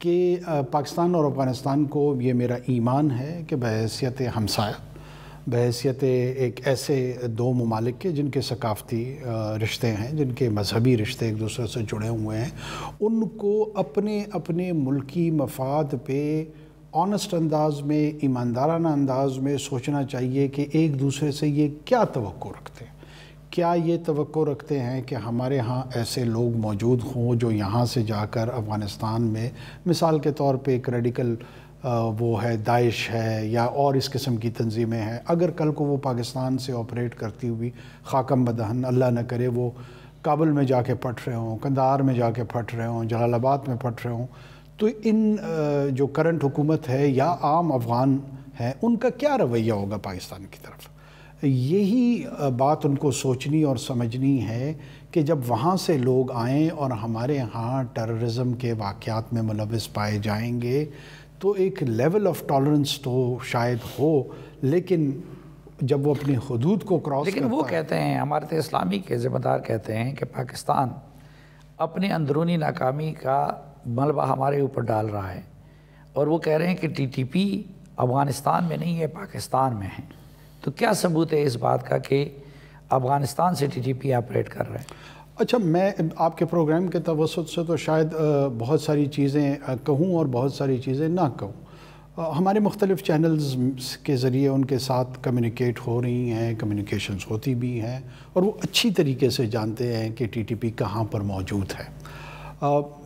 کہ پاکستان اور افغانستان کو یہ میرا ایمان ہے کہ بحیثیت ہمسایہ، بحیثیت ایک ایسے دو ممالک کے جن کے ثقافتی رشتے ہیں، جن کے مذہبی رشتے ایک دوسرے سے جڑے ہوئے ہیں، ان کو اپنے اپنے ملکی مفاد پہ آنسٹ انداز میں، ایماندارانہ انداز میں سوچنا چاہیے کہ ایک دوسرے سے یہ کیا توقع رکھتے ہیں۔ کیا یہ توقع رکھتے ہیں کہ ہمارے ہاں ایسے لوگ موجود ہوں جو یہاں سے جا کر افغانستان میں مثال کے طور پہ ایک ریڈیکل وہ ہے داعش ہے یا اور اس قسم کی تنظیمیں ہیں، اگر کل کو وہ پاکستان سے آپریٹ کرتی ہوئی خاکم بدہن اللہ نہ کرے وہ کابل میں جا کے پھٹ رہے ہوں، قندھار میں جا کے پھٹ رہے ہوں، جلال آباد میں پھٹ رہے ہوں، تو ان جو کرنٹ حکومت ہے یا عام افغان ہیں ان کا کیا رویہ ہوگا پاکستان کی طرف؟ یہی بات ان کو سوچنی اور سمجھنی ہے کہ جب وہاں سے لوگ آئیں اور ہمارے ہاں ٹیررزم کے واقعات میں ملوث پائے جائیں گے تو ایک لیول آف ٹالرنس تو شاید ہو، لیکن جب وہ اپنی حدود کو کراس کرتا ہے، لیکن وہ کہتے ہیں امارت اسلامی کے ذمہ دار کہتے ہیں کہ پاکستان اپنی اندرونی ناکامی کا ملبہ ہمارے اوپر ڈال رہا ہے، اور وہ کہہ رہے ہیں کہ ٹی ٹی پی افغانستان میں نہیں ہے، پاکستان میں ہے۔ تو کیا ثبوت ہے اس بات کا کہ افغانستان سے ٹی ٹی پی آپریٹ کر رہے ہیں؟ اچھا، میں آپ کے پروگرام کے توسط سے تو شاید بہت ساری چیزیں کہوں اور بہت ساری چیزیں نہ کہوں۔ ہمارے مختلف چینلز کے ذریعے ان کے ساتھ کمیونیکیٹ ہو رہی ہیں، کمیونیکیشنز ہوتی بھی ہیں، اور وہ اچھی طریقے سے جانتے ہیں کہ ٹی ٹی پی کہاں پر موجود ہے۔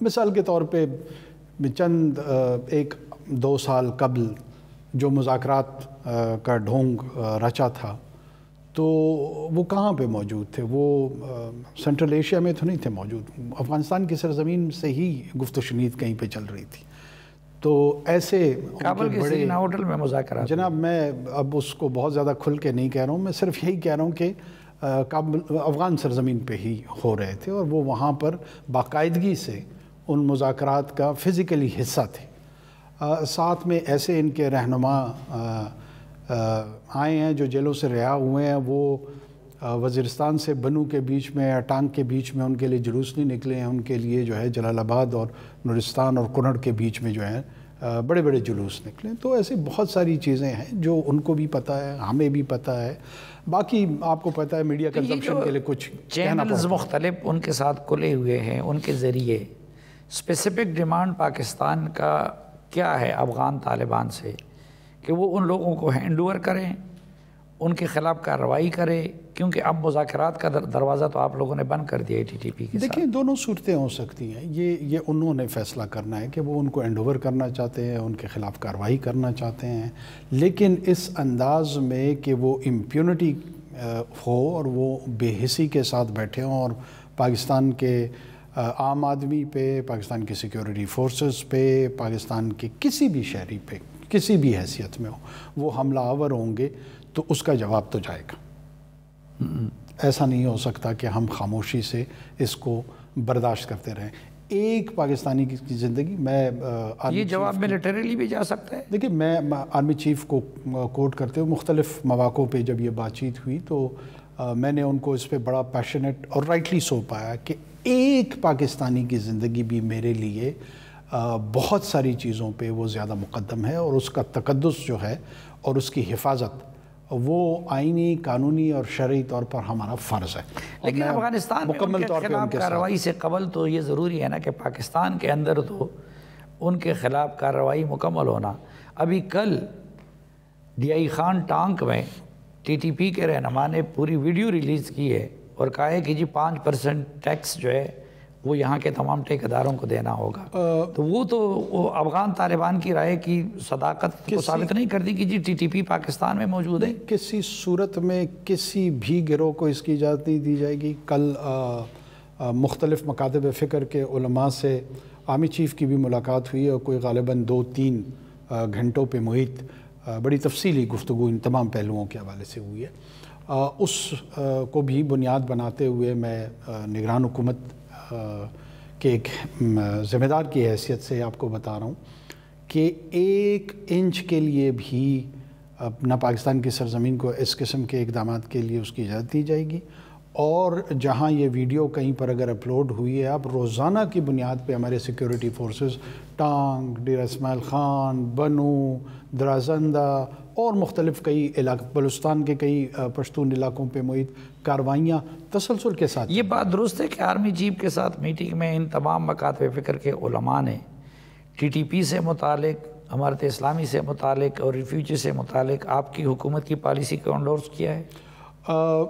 مثال کے طور پہ چند 1-2 سال قبل جو مذاکرات کا ڈھونگ رچا تھا تو وہ کہاں پہ موجود تھے؟ وہ سینٹرل ایشیا میں تو نہیں تھے موجود، افغانستان کی سرزمین سے ہی گفت و شنید کہیں پہ چل رہی تھی۔ تو ایسے کابل کے سرینا ہوٹل میں مذاکرات؟ جناب میں اب اس کو بہت زیادہ کھل کے نہیں کہہ رہا ہوں، میں صرف یہی کہہ رہا ہوں کہ کابل افغان سرزمین پہ ہی ہو رہے تھے، اور وہ وہاں پر باقاعدگی سے ان مذاکرات کا فزیکلی حصہ تھے۔ ساتھ میں ایسے ان کے رہنما آئے ہیں جو جیلوں سے رہا ہوئے ہیں، وہ وزیرستان سے بنو کے بیچ میں، ٹانگ کے بیچ میں ان کے لیے جلوس نہیں نکلے ہیں، ان کے لیے جو ہے جلال آباد اور نورستان اور کنڑ کے بیچ میں جو ہے بڑے بڑے جلوس نکلے۔ تو ایسی بہت ساری چیزیں ہیں جو ان کو بھی پتہ ہے، ہمیں بھی پتہ ہے، باقی آپ کو پتہ ہے میڈیا کنزمپشن کے لیے کچھ چینلز مختلف ان کے ساتھ کھلے ہوئے ہیں، ان کے ذریعے اسپیسیفک ڈیمانڈ پاکستان کا کیا ہے افغان طالبان سے کہ وہ ان لوگوں کو ہینڈ اوور کریں، ان کے خلاف کارروائی کرے، کیونکہ اب مذاکرات کا دروازہ تو آپ لوگوں نے بند کر دیا ہے ٹی ٹی پی کے ساتھ۔ دیکھیں دونوں صورتیں ہو سکتی ہیں، یہ انہوں نے فیصلہ کرنا ہے کہ وہ ان کو ہینڈ اوور کرنا چاہتے ہیں، ان کے خلاف کارروائی کرنا چاہتے ہیں، لیکن اس انداز میں کہ وہ امپیونٹی ہو اور وہ بے حسی کے ساتھ بیٹھے ہوں اور پاکستان کے عام آدمی پہ، پاکستان کی سیکیورٹی فورسز پہ، پاکستان کے کسی بھی شہری پہ کسی بھی حیثیت میں ہو وہ حملہ آور ہوں گے تو اس کا جواب تو جائے گا۔ ایسا نہیں ہو سکتا کہ ہم خاموشی سے اس کو برداشت کرتے رہیں۔ ایک پاکستانی کی زندگی، میں یہ جواب ملیٹریلی بھی جا سکتا ہے۔ دیکھیں میں آرمی چیف کو کوٹ کرتے ہوئے مختلف مواقعوں پہ جب یہ بات چیت ہوئی تو میں نے ان کو اس پہ بڑا پیشنیٹ اور رائٹلی سو پایا کہ ایک پاکستانی کی زندگی بھی میرے لیے بہت ساری چیزوں پہ وہ زیادہ مقدم ہے، اور اس کا تقدس جو ہے اور اس کی حفاظت وہ آئینی، قانونی اور شرعی طور پر ہمارا فرض ہے۔ لیکن افغانستان میں ان کے خلاف کارروائی سے قبل تو یہ ضروری ہے نا کہ پاکستان کے اندر تو ان کے خلاف کارروائی مکمل ہونا۔ ابھی کل ڈی آئی خان ٹانک میں ٹی ٹی پی کے رہنما نے پوری ویڈیو ریلیز کی ہے اور کہا ہے کہ جی 5% ٹیکس جو ہے وہ یہاں کے تمام ٹھیکیداروں کو دینا ہوگا۔ تو وہ تو افغان طالبان کی رائے کی صداقت کو ثابت نہیں کرتی کہ جی ٹی ٹی پی پاکستان میں موجود ہے۔ کسی صورت میں کسی بھی گروہ کو اس کی اجازت نہیں دی جائے گی۔ کل مختلف مکاتب فکر کے علماء سے آرمی چیف کی بھی ملاقات ہوئی اور کوئی غالباً 2-3 گھنٹوں پہ محیط بڑی تفصیلی گفتگو ان تمام پہلوؤں کے حوالے سے ہوئی ہے۔ اس کو بھی بنیاد بناتے ہوئے میں نگران حکومت کے ایک ذمہ دار کی حیثیت سے آپ کو بتا رہا ہوں کہ 1 انچ کے لیے بھی نہ پاکستان کی سرزمین کو اس قسم کے اقدامات کے لیے اس کی اجازت دی جائے گی، اور جہاں یہ ویڈیو کہیں پر اگر اپلوڈ ہوئی ہے، اب روزانہ کی بنیاد پہ ہمارے سیکیورٹی فورسز ٹانگ، ڈیر اسماعیل خان، بنو، درازندہ اور مختلف کئی علاقے، بلوچستان کے کئی پشتون علاقوں پہ محیط کارروائیاں تسلسل کے ساتھ. یہ بات درست ہے کہ آرمی چیف کے ساتھ میٹنگ میں ان تمام مکاتب فکر کے علماء نے ٹی ٹی پی سے متعلق، امارت اسلامی سے متعلق اور ریفیوجی سے متعلق آپ کی حکومت کی پالیسی کو انڈورس کیا ہے؟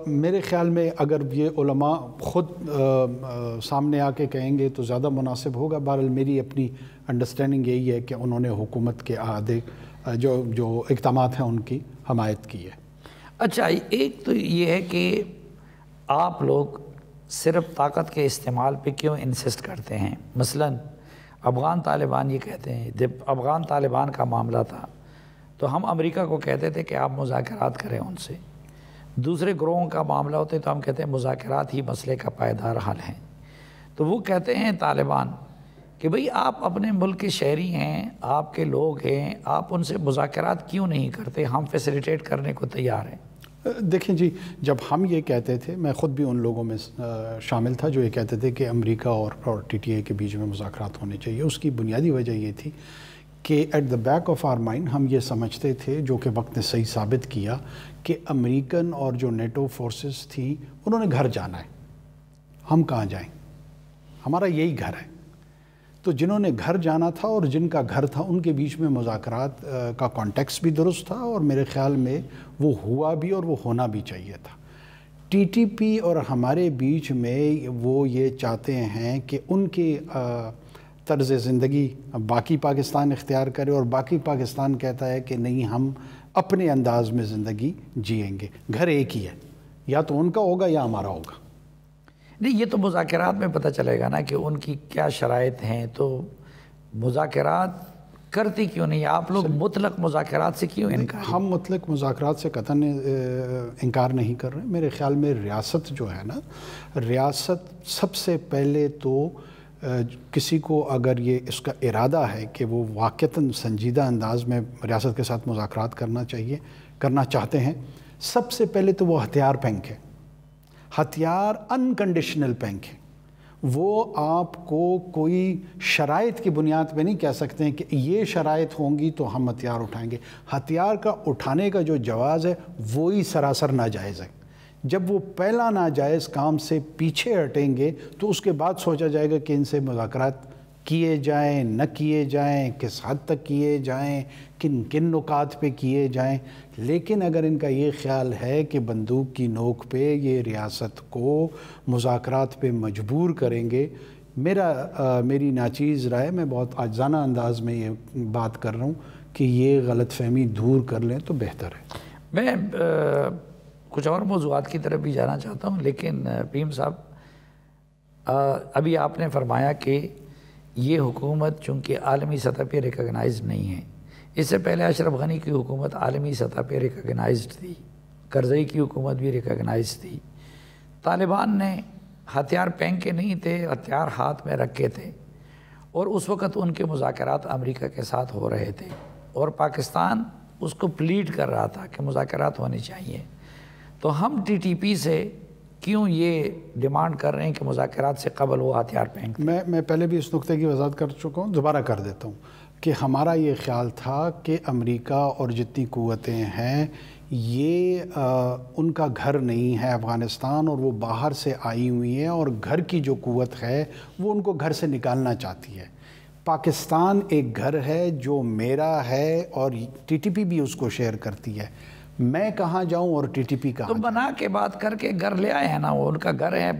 میرے خیال میں اگر یہ علماء خود سامنے آ کے کہیں گے تو زیادہ مناسب ہوگا. بہرحال میری اپنی انڈرسٹینڈنگ یہی ہے کہ انہوں نے حکومت کے جو اقدامات ہیں ان کی حمایت کی ہے. اچھا، ایک تو یہ ہے کہ آپ لوگ صرف طاقت کے استعمال پہ کیوں انسسٹ کرتے ہیں؟ مثلاً افغان طالبان یہ کہتے ہیں، جب افغان طالبان کا معاملہ تھا تو ہم امریکہ کو کہتے تھے کہ آپ مذاکرات کریں ان سے. دوسرے گروہوں کا معاملہ ہوتے تو ہم کہتے ہیں مذاکرات ہی مسئلے کا پائیدار حل ہیں. تو وہ کہتے ہیں طالبان کہ بھئی آپ اپنے ملک کے شہری ہیں، آپ کے لوگ ہیں، آپ ان سے مذاکرات کیوں نہیں کرتے؟ ہم فیسیلیٹیٹ کرنے کو تیار ہیں. دیکھیں جی، جب ہم یہ کہتے تھے، میں خود بھی ان لوگوں میں شامل تھا جو یہ کہتے تھے کہ امریکہ اور ٹی ٹی اے کے بیچ میں مذاکرات ہونے چاہیے. اس کی بنیادی وجہ یہ تھی کہ at the back of our mind ہم یہ سمجھتے تھے، جو کہ وقت نے صحیح ثابت کیا، کہ امریکن اور جو نیٹو فورسز تھی انہوں نے گھر جانا ہے. ہم کہاں جائیں؟ ہمارا یہی گھر ہے. تو جنہوں نے گھر جانا تھا اور جن کا گھر تھا ان کے بیچ میں مذاکرات کا کانٹیکس بھی درست تھا، اور میرے خیال میں وہ ہوا بھی اور وہ ہونا بھی چاہیے تھا. ٹی ٹی پی اور ہمارے بیچ میں وہ یہ چاہتے ہیں کہ ان کی طرز زندگی باقی پاکستان اختیار کرے، اور باقی پاکستان کہتا ہے کہ نہیں، ہم اپنے انداز میں زندگی جئیں گے. گھر ایک ہی ہے، یا تو ان کا ہوگا یا ہمارا ہوگا. نہیں، یہ تو مذاکرات میں پتہ چلے گا نا کہ ان کی کیا شرائط ہیں. تو مذاکرات کرتی کیوں نہیں؟ آپ لوگ مطلق مذاکرات سے کیوں انکار؟ ہم مطلق مذاکرات سے قطعاً انکار نہیں کر رہے. میرے خیال میں ریاست جو ہے نا، ریاست سب سے پہلے تو کسی کو اگر یہ اس کا ارادہ ہے کہ وہ واقعتاً سنجیدہ انداز میں ریاست کے ساتھ مذاکرات کرنا چاہتے ہیں، سب سے پہلے تو وہ ہتھیار پھینک ہے. ہتھیار انکنڈیشنل پھینک ہے. وہ آپ کو کوئی شرائط کی بنیاد پہ نہیں کہہ سکتے ہیں کہ یہ شرائط ہوں گی تو ہم ہتھیار اٹھائیں گے. ہتھیار کا اٹھانے کا جو جواز ہے وہی سراسر ناجائز ہے. جب وہ پہلا ناجائز کام سے پیچھے ہٹیں گے تو اس کے بعد سوچا جائے گا کہ ان سے مذاکرات کیے جائیں نہ کیے جائیں، کس حد تک کیے جائیں، کن کن نکات پہ کیے جائیں. لیکن اگر ان کا یہ خیال ہے کہ بندوق کی نوک پہ یہ ریاست کو مذاکرات پہ مجبور کریں گے، میری ناچیز رائے، میں بہت عاجزانہ انداز میں یہ بات کر رہا ہوں کہ یہ غلط فہمی دور کر لیں تو بہتر ہے. میں کچھ اور موضوعات کی طرف بھی جانا چاہتا ہوں، لیکن پیم صاحب، ابھی آپ نے فرمایا کہ یہ حکومت چونکہ عالمی سطح پہ ریکگنائز نہیں ہے. اس سے پہلے اشرف غنی کی حکومت عالمی سطح پہ ریکگنائزڈ تھی، کرزئی کی حکومت بھی ریکگنائز تھی. طالبان نے ہتھیار پھینک کے نہیں تھے، ہتھیار ہاتھ میں رکھے تھے، اور اس وقت ان کے مذاکرات امریکہ کے ساتھ ہو رہے تھے، اور پاکستان اس کو پلیڈ کر رہا تھا کہ مذاکرات ہونے چاہیے. تو ہم ٹی ٹی پی سے کیوں یہ ڈیمانڈ کر رہے ہیں کہ مذاکرات سے قبل وہ ہتھیار پھینک؟ میں پہلے بھی اس نقطے کی وضاحت کر چکا ہوں، دوبارہ کر دیتا ہوں کہ ہمارا یہ خیال تھا کہ امریکہ اور جتنی قوتیں ہیں یہ ان کا گھر نہیں ہے افغانستان، اور وہ باہر سے آئی ہوئی ہیں، اور گھر کی جو قوت ہے وہ ان کو گھر سے نکالنا چاہتی ہے. پاکستان ایک گھر ہے جو میرا ہے، اور ٹی ٹی پی بھی اس کو شیئر کرتی ہے. میں کہاں جاؤں اور ٹی ٹی پی کہاں؟ تو بنا کے بات کر کے گھر لے آئے ہیں نا، وہ ان کا گھر ہے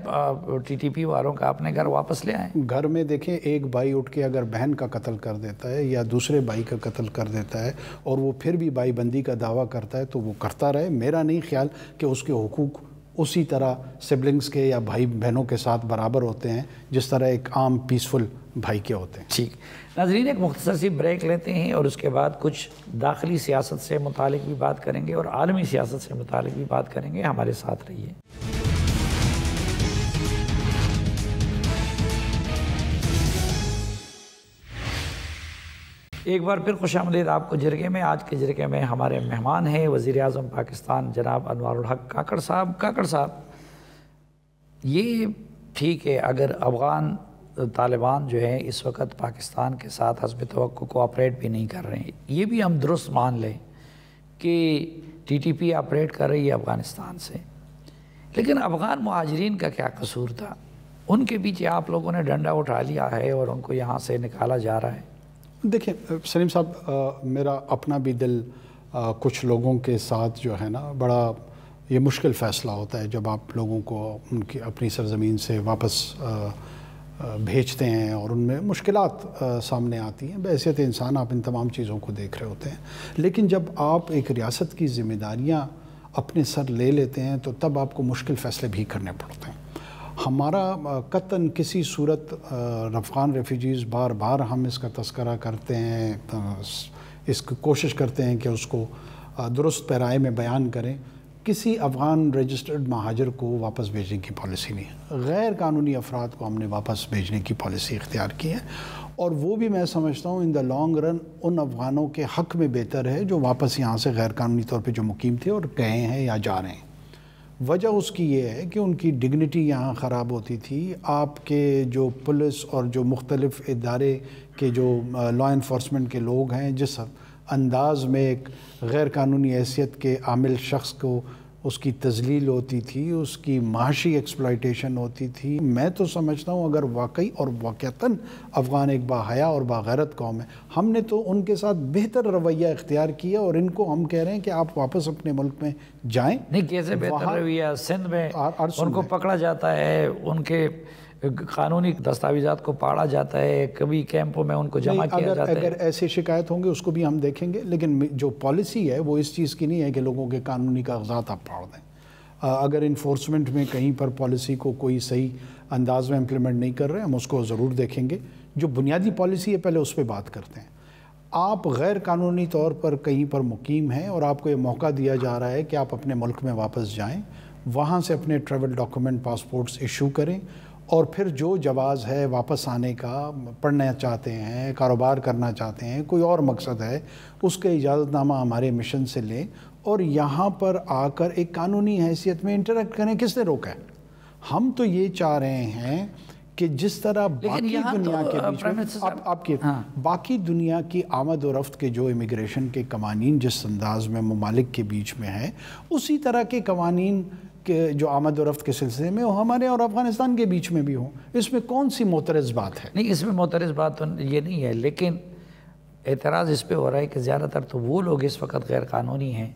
ٹی ٹی پی والوں کا، اپنے گھر واپس لے آئے. گھر میں دیکھیں، ایک بھائی اٹھ کے اگر بہن کا قتل کر دیتا ہے یا دوسرے بھائی کا قتل کر دیتا ہے اور وہ پھر بھی بھائی بندی کا دعویٰ کرتا ہے تو وہ کرتا رہے. میرا نہیں خیال کہ اس کے حقوق اسی طرح سبلنگز کے یا بھائی بہنوں کے ساتھ برابر ہوتے ہیں جس طرح ایک عام پیسفل بھائی کے ہوتے ہیں. ٹھیک ناظرین، ایک مختصر سی بریک لیتے ہیں اور اس کے بعد کچھ داخلی سیاست سے متعلق بھی بات کریں گے اور عالمی سیاست سے متعلق بھی بات کریں گے. ہمارے ساتھ رہیے. ایک بار پھر خوش آمدید آپ کو جرگے میں. آج کے جرگے میں ہمارے مہمان ہیں وزیر اعظم پاکستان جناب انوار الحق کاکڑ صاحب. کاکڑ صاحب، یہ ٹھیک ہے اگر افغان طالبان جو ہیں اس وقت پاکستان کے ساتھ حسب توقع کوآپریٹ بھی نہیں کر رہے ہیں، یہ بھی ہم درست مان لیں کہ ٹی ٹی پی آپریٹ کر رہی ہے افغانستان سے، لیکن افغان مہاجرین کا کیا قصور تھا؟ ان کے پیچھے آپ لوگوں نے ڈنڈا اٹھا لیا ہے اور ان کو یہاں سے نکالا جا رہا ہے۔ دیکھیں سلیم صاحب، میرا اپنا بھی دل کچھ لوگوں کے ساتھ جو ہے نا بڑا یہ مشکل فیصلہ ہوتا ہے جب آپ لوگوں کو ان کی اپنی سرزمین سے واپس بھیجتے ہیں اور ان میں مشکلات سامنے آتی ہیں۔ بحیثیت انسان آپ ان تمام چیزوں کو دیکھ رہے ہوتے ہیں، لیکن جب آپ ایک ریاست کی ذمہ داریاں اپنے سر لے لیتے ہیں تو تب آپ کو مشکل فیصلے بھی کرنے پڑتے ہیں۔ ہمارا قطعاً کسی صورت افغان ریفیوجیز بار بار ہم اس کا تذکرہ کرتے ہیں، اس کی کوشش کرتے ہیں کہ اس کو درست پیرائے میں بیان کریں، کسی افغان رجسٹرڈ مہاجر کو واپس بھیجنے کی پالیسی نہیں ہے۔ غیر قانونی افراد کو ہم نے واپس بھیجنے کی پالیسی اختیار کی ہے، اور وہ بھی میں سمجھتا ہوں ان دا لانگ رن ان افغانوں کے حق میں بہتر ہے جو واپس یہاں سے غیر قانونی طور پہ جو مقیم تھے اور گئے ہیں یا جا رہے ہیں۔ وجہ اس کی یہ ہے کہ ان کی ڈگنیٹی یہاں خراب ہوتی تھی۔ آپ کے جو پولیس اور جو مختلف ادارے کے جو لا انفورسمنٹ کے لوگ ہیں، جس انداز میں ایک غیر قانونی حیثیت کے عامل شخص کو اس کی تذلیل ہوتی تھی، اس کی معاشی ایکسپلائٹیشن ہوتی تھی، میں تو سمجھتا ہوں اگر واقعی اور واقعتاً افغان ایک باحیا اور باغیرت قوم ہے، ہم نے تو ان کے ساتھ بہتر رویہ اختیار کیا، اور ان کو ہم کہہ رہے ہیں کہ آپ واپس اپنے ملک میں جائیں۔ نہیں، کیسے بہتر رویہ؟ سندھ میں ان کو پکڑا جاتا ہے، ان کے قانونی دستاویزات کو پاڑا جاتا ہے، کبھی کیمپوں میں ان کو جمع کیا جاتا ہے۔ اگر ایسی شکایت ہوں گے اس کو بھی ہم دیکھیں گے، لیکن جو پالیسی ہے وہ اس چیز کی نہیں ہے کہ لوگوں کے قانونی کاغذات آپ پاڑ دیں۔ اگر انفورسمنٹ میں کہیں پر پالیسی کو کوئی صحیح انداز میں امپلیمنٹ نہیں کر رہے، ہم اس کو ضرور دیکھیں گے۔ جو بنیادی پالیسی ہے پہلے اس پہ بات کرتے ہیں۔ آپ غیر قانونی طور پر کہیں پر مقیم ہیں اور آپ کو یہ موقع دیا جا رہا ہے کہ آپ اپنے ملک میں واپس جائیں، وہاں سے اپنے ٹریول ڈاکومنٹ پاسپورٹس ایشو کریں، اور پھر جو جواز ہے واپس آنے کا، پڑھنا چاہتے ہیں، کاروبار کرنا چاہتے ہیں، کوئی اور مقصد ہے، اس کا اجازت نامہ ہمارے مشن سے لیں اور یہاں پر آ کر ایک قانونی حیثیت میں انٹریکٹ کریں۔ کس نے روکا ہے؟ ہم تو یہ چاہ رہے ہیں کہ جس طرح باقی دنیا کے بیچ میں آپ کی باقی دنیا کی آمد و رفت کے جو امیگریشن کے قوانین جس انداز میں ممالک کے بیچ میں ہیں، اسی طرح کے قوانین کہ جو آمد و رفت کے سلسلے میں ہمارے اور افغانستان کے بیچ میں بھی ہوں۔ اس میں کون سی معترض بات ہے؟ نہیں، اس میں معترض بات تو یہ نہیں ہے، لیکن اعتراض اس پہ ہو رہا ہے کہ زیادہ تر تو وہ لوگ اس وقت غیر قانونی ہیں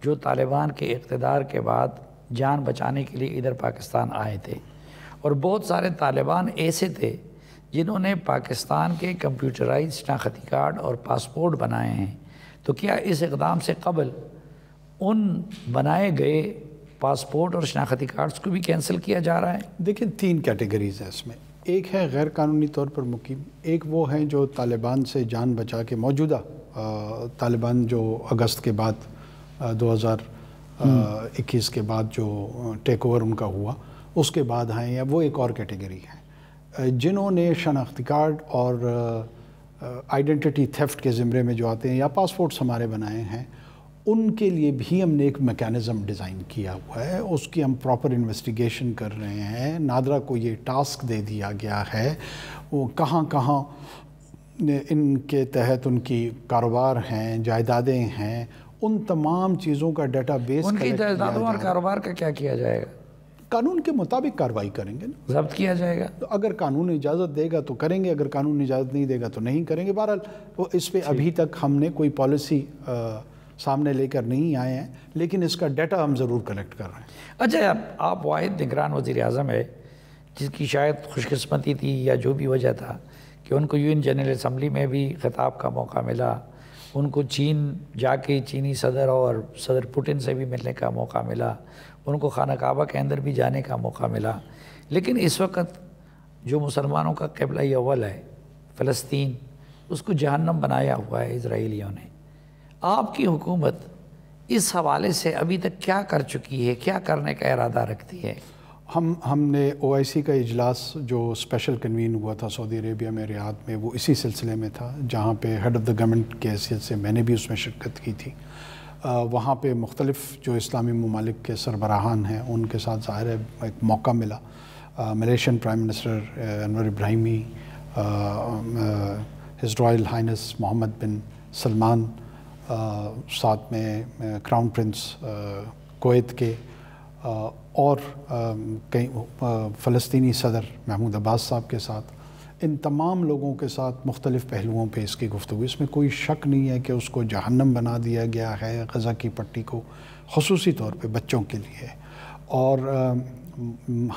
جو طالبان کے اقتدار کے بعد جان بچانے کے لیے ادھر پاکستان آئے تھے، اور بہت سارے طالبان ایسے تھے جنہوں نے پاکستان کے کمپیوٹرائز شناختی کارڈ اور پاسپورٹ بنائے ہیں۔ تو کیا اس اقدام سے قبل ان بنائے گئے پاسپورٹ اور شناختی کارڈز کو بھی کینسل کیا جا رہا ہے؟ دیکھیں 3 کیٹیگریز ہیں اس میں۔ ایک ہے غیر قانونی طور پر مقیم، ایک وہ ہیں جو طالبان سے جان بچا کے موجودہ طالبان جو اگست کے بعد 2021 کے بعد جو ٹیک اوور ان کا ہوا اس کے بعد ہیں، یا وہ ایک اور کیٹیگری ہے جنہوں نے شناختی کارڈ اور آئیڈینٹی تھیفٹ کے زمرے میں جو آتے ہیں یا پاسپورٹس ہمارے بنائے ہیں، ان کے لیے بھی ہم نے ایک میکینزم ڈیزائن کیا ہوا ہے۔ اس کی ہم پراپر انویسٹیگیشن کر رہے ہیں۔ نادرا کو یہ ٹاسک دے دیا گیا ہے، وہ کہاں کہاں ان کے تحت ان کی کاروبار ہیں، جائیدادیں ہیں، ان تمام چیزوں کا ڈیٹا بیس ان کی جائیدادوں اور کاروبار کا کیا کیا جائے گا؟ قانون کے مطابق کارروائی کریں گے نا، ضبط کیا جائے گا۔ اگر قانون اجازت دے گا تو کریں گے، اگر قانون اجازت نہیں دے گا تو نہیں کریں گے۔ بہرحال اس پہ ابھی تک ہم نے کوئی پالیسی سامنے لے کر نہیں آئے ہیں، لیکن اس کا ڈیٹا ہم ضرور کلیکٹ کر رہے ہیں۔ اچھا، آپ واحد نگران وزیر اعظم ہے جس کی شاید خوش قسمتی تھی یا جو بھی وجہ تھا کہ ان کو UN جنرل اسمبلی میں بھی خطاب کا موقع ملا، ان کو چین جا کے چینی صدر اور صدر پوٹن سے بھی ملنے کا موقع ملا، ان کو خانہ کعبہ کے اندر بھی جانے کا موقع ملا، لیکن اس وقت جو مسلمانوں کا قبلہ اول ہے فلسطین، اس کو جہنم بنایا ہوا ہے اسرائیلیوں نے۔ آپ کی حکومت اس حوالے سے ابھی تک کیا کر چکی ہے، کیا کرنے کا ارادہ رکھتی ہے؟ ہم نے OIC کا اجلاس جو اسپیشل کنوین ہوا تھا سعودی عربیہ میں ریاض میں، وہ اسی سلسلے میں تھا، جہاں پہ ہیڈ آف دا گورنمنٹ کی حیثیت سے میں نے بھی اس میں شرکت کی تھی۔ وہاں پہ مختلف جو اسلامی ممالک کے سربراہان ہیں ان کے ساتھ ظاہر ہے ایک موقع ملا ملیشین پرائم منسٹر انور ابراہیمی، ہز رائل ہائنس محمد بن سلمان، ساتھ میں کراؤن پرنس کویت کے، اور کئی فلسطینی صدر محمود عباس صاحب کے ساتھ، ان تمام لوگوں کے ساتھ مختلف پہلوؤں پہ اس کی گفتگو. اس میں کوئی شک نہیں ہے کہ اس کو جہنم بنا دیا گیا ہے غزہ کی پٹی کو، خصوصی طور پہ بچوں کے لیے. اور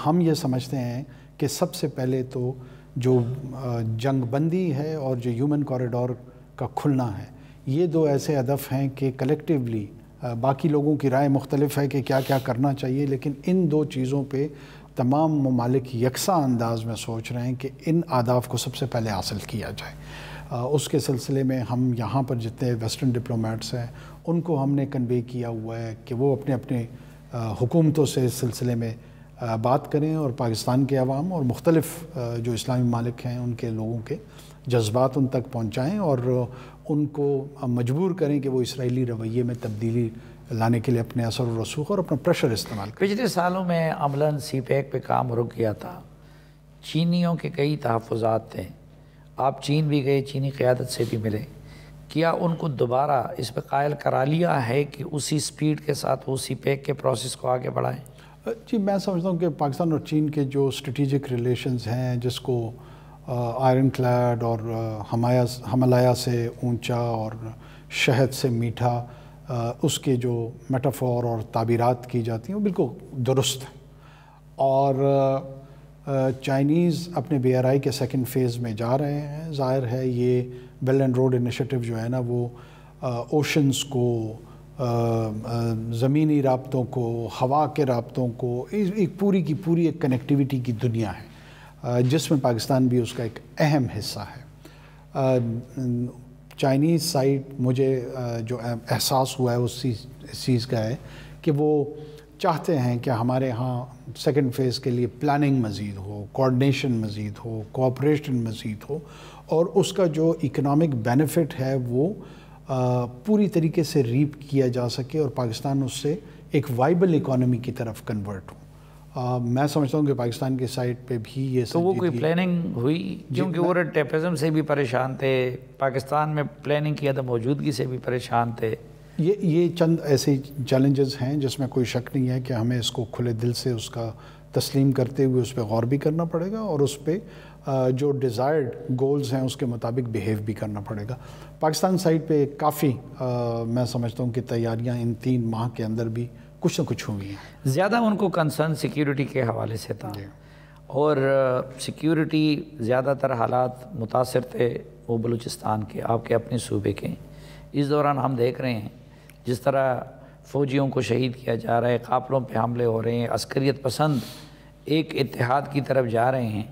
ہم یہ سمجھتے ہیں کہ سب سے پہلے تو جو جنگ بندی ہے اور جو ہیومن کوریڈور کا کھلنا ہے، یہ دو ایسے ہدف ہیں کہ کلیکٹیولی باقی لوگوں کی رائے مختلف ہے کہ کیا کیا کرنا چاہیے، لیکن ان دو چیزوں پہ تمام ممالک یکساں انداز میں سوچ رہے ہیں کہ ان اہداف کو سب سے پہلے حاصل کیا جائے. اس کے سلسلے میں ہم یہاں پر جتنے ویسٹرن ڈپلومیٹس ہیں ان کو ہم نے کنوے کیا ہوا ہے کہ وہ اپنے اپنے حکومتوں سے اس سلسلے میں بات کریں اور پاکستان کے عوام اور مختلف جو اسلامی ممالک ہیں ان کے لوگوں کے جذبات ان تک پہنچائیں اور ان کو مجبور کریں کہ وہ اسرائیلی رویے میں تبدیلی لانے کے لیے اپنے اثر و رسوخ اور اپنا پریشر استعمال کریں. پچھلے سالوں میں عملاً سی پیک پہ کام رک گیا تھا. چینیوں کے کئی تحفظات تھے، آپ چین بھی گئے، چینی قیادت سے بھی ملے، کیا ان کو دوبارہ اس پہ قائل کرا لیا ہے کہ اسی سپیڈ کے ساتھ وہ سی پیک کے پروسیس کو آگے بڑھائیں؟ جی میں سمجھتا ہوں کہ پاکستان اور چین کے جو اسٹریٹجک ریلیشنز ہیں، جس کو آئرن کلیڈ اور ہمالیہ سے اونچا اور شہد سے میٹھا، اس کے جو میٹافور اور تعبیرات کی جاتی ہیں وہ بالکل درست ہیں. اور چائنیز اپنے بی آر آئی کے سیکنڈ فیز میں جا رہے ہیں. ظاہر ہے یہ بیلٹ اینڈ روڈ انیشیٹو جو ہے نا، وہ اوشنز کو، زمینی رابطوں کو، ہوا کے رابطوں کو، ایک پوری کی پوری ایک کنیکٹیوٹی کی دنیا ہے جس میں پاکستان بھی اس کا ایک اہم حصہ ہے. چائنیز سائڈ مجھے جو احساس ہوا ہے اس چیز کا ہے کہ وہ چاہتے ہیں کہ ہمارے ہاں سیکنڈ فیز کے لیے پلاننگ مزید ہو، کوآرڈینیشن مزید ہو، کوآپریشن مزید ہو، اور اس کا جو اکنامک بینیفٹ ہے وہ پوری طریقے سے ریپ کیا جا سکے اور پاکستان اس سے ایک وائبل اکانومی کی طرف کنورٹ ہو. میں سمجھتا ہوں کہ پاکستان کے سائٹ پہ بھی یہ تو وہ کوئی پلاننگ ہوئی؟ کیونکہ وہ ٹیپزم سے بھی پریشان تھے، پاکستان میں پلاننگ کی عدم موجودگی سے بھی پریشان تھے. یہ چند ایسے چیلنجز ہیں جس میں کوئی شک نہیں ہے کہ ہمیں اس کو کھلے دل سے اس کا تسلیم کرتے ہوئے اس پہ غور بھی کرنا پڑے گا اور اس پہ جو ڈیزائرڈ گولز ہیں اس کے مطابق بیہیو بھی کرنا پڑے گا. پاکستان سائٹ پہ کافی میں سمجھتا ہوں کہ تیاریاں ان 3 ماہ کے اندر بھی کچھ نہ کچھ ہوئی ہیں. زیادہ ان کو کنسرن سیکیورٹی کے حوالے سے تھا، اور سیکیورٹی زیادہ تر حالات متاثر تھے وہ بلوچستان کے، آپ کے اپنے صوبے کے. اس دوران ہم دیکھ رہے ہیں جس طرح فوجیوں کو شہید کیا جا رہا ہے، قافلوں پہ حملے ہو رہے ہیں، عسکریت پسند ایک اتحاد کی طرف جا رہے ہیں.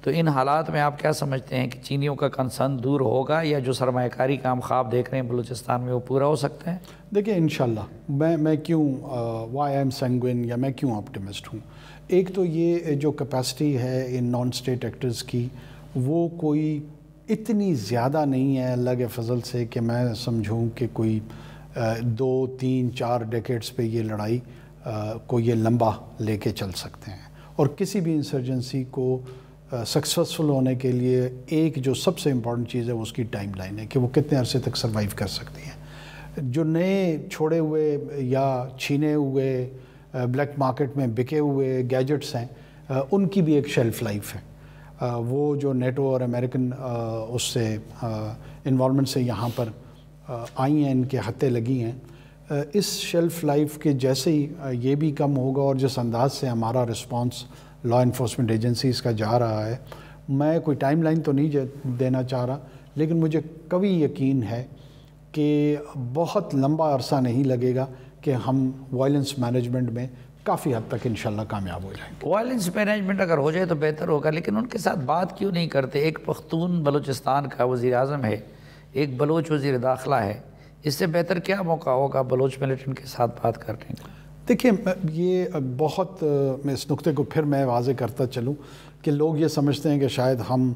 تو ان حالات میں آپ کیا سمجھتے ہیں کہ چینیوں کا کنسرن دور ہوگا یا جو سرمایہ کاری کا ہم خواب دیکھ رہے ہیں بلوچستان میں وہ پورا ہو سکتا ہے؟ دیکھیں انشاءاللہ میں کیوں وائی ایم سینگوین یا میں کیوں آپٹیمسٹ ہوں. ایک تو یہ جو کیپیسٹی ہے ان نان اسٹیٹ ایکٹرز کی وہ کوئی اتنی زیادہ نہیں ہے اللہ کے فضل سے کہ میں سمجھوں کہ کوئی 2 3 4 ڈیکیڈز پہ یہ لڑائی کو یہ لمبا لے کے چل سکتے ہیں. اور کسی بھی انسرجنسی کو سکسیسفل ہونے کے لیے ایک جو سب سے امپورٹنٹ چیز ہے وہ اس کی ٹائم لائن ہے کہ وہ کتنے عرصے تک سروائیو کر سکتی ہیں. جو نئے چھوڑے ہوئے یا چھینے ہوئے بلیک مارکیٹ میں بکے ہوئے گیجٹس ہیں ان کی بھی ایک شیلف لائف ہے. وہ جو نیٹو اور امریکن اس سے انوالومنٹ سے یہاں پر آئی ہیں، ان کے ہتھیں لگی ہیں. اس شیلف لائف کے جیسے ہی یہ بھی کم ہوگا اور جس انداز سے ہمارا رسپانس لا انفورسمنٹ ایجنسیز کا جا رہا ہے، میں کوئی ٹائم لائن تو نہیں دینا چاہ رہا لیکن مجھے قوی یقین ہے کہ بہت لمبا عرصہ نہیں لگے گا کہ ہم وائلنس مینجمنٹ میں کافی حد تک انشاءاللہ کامیاب ہو جائیں گے. وائلنس مینجمنٹ اگر ہو جائے تو بہتر ہوگا، لیکن ان کے ساتھ بات کیوں نہیں کرتے؟ ایک پختون بلوچستان کا وزیر اعظم ہے، ایک بلوچ وزیر داخلہ ہے، اس سے بہتر کیا موقع ہوگا بلوچ ملیٹنٹ کے ساتھ بات کرنے کا؟ دیکھیں یہ بہت میں اس نقطے کو پھر میں واضح کرتا چلوں کہ لوگ یہ سمجھتے ہیں کہ شاید ہم